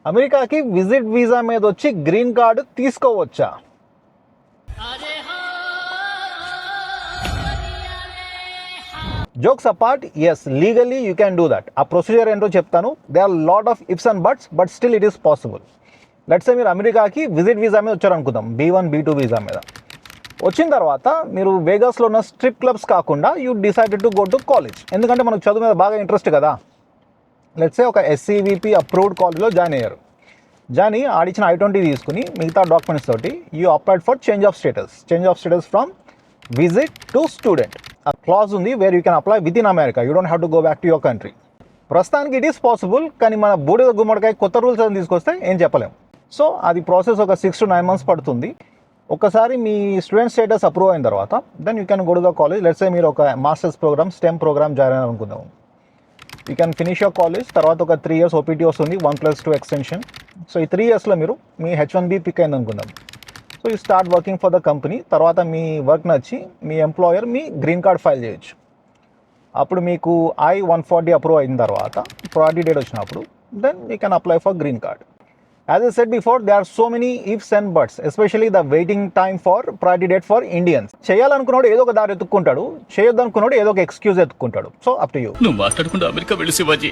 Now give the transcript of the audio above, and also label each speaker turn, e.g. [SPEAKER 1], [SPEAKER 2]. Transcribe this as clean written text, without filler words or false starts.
[SPEAKER 1] అమెరికాకి visit visa మీద వచ్చి గ్రీన్ కార్డు తీసుకోవచ్చా? Jokes apart, yes, legally you can do that. ఆ ప్రొసీజర్ ఏంటో చెప్తాను. They are lot of ifs and buts, but still it is possible. Let's say మీరు అమెరికాకి విజిట్ వీసా మీద వచ్చారనుకుందాం, B1 B2 వీసా మీద. వచ్చిన తర్వాత మీరు వేగాస్లో ఉన్న స్ట్రిప్ క్లబ్స్ కాకుండా you decided to go to college. ఎందుకంటే మనకు చదువు మీద బాగా ఇంట్రెస్ట్ కదా. లెట్స్ సే ఒక SCVP అప్రూవ్డ్ కాలేజ్లో జాయిన్ అయ్యారు. జాయిన్ అయ్యి ఆడిచ్చిన I-20 తీసుకుని మిగతా డాక్యుమెంట్స్ తోటి you applied for change of status from visit to student. ఆ క్లాజ్ ఉంది where you can apply with in America. You don't have to go back to your country. ప్రస్తుతానికి it is possible, కానీ మన బూడిద గుమ్మడికాయ కొత్త rules అని తీసుకొస్తే ఏం చెప్పలేము. సో అది ప్రాసెస్ ఒక 6 to 9 months పడుతుంది. ఒకసారి మీ స్టూడెంట్ స్టేటస్ అప్రూవ్ అయిన తర్వాత then you can go to the college. Let's say మీరు ఒక masters program STEM program join అయ్యారు అనుకుందాం. You can finish your college. తర్వాత ఒక 3 years OPT వస్తుంది, 1+2 ఎక్స్టెన్షన్. సో ఈ 3 yearsలో మీరు మీ H1B పిక్ అయింది అనుకుందాం. So you start working for the company. తర్వాత మీ వర్క్ నచ్చి మీ ఎంప్లాయర్ మీ గ్రీన్ కార్డ్ ఫైల్ చేయొచ్చు. అప్పుడు మీకు I-140 అప్రూవ్ అయిన తర్వాత ప్రయారిటీ డేట్ వచ్చినప్పుడు then you can apply for green card. As I said before, there are so many ifs and buts, especially the waiting time for priority date for Indians. చేయాలనుకున్నాడు ఏదో ఒక దారి ఎత్తుక్కుంటాడు, చేయొద్దనుకున్నాడు ఏదో ఒక ఎక్స్క్యూజ్ ఎత్తుక్కుంటాడు. So up to you.
[SPEAKER 2] నువ్వు మాట్లాడకుండా అమెరికా వెళ్ళి శివాజీ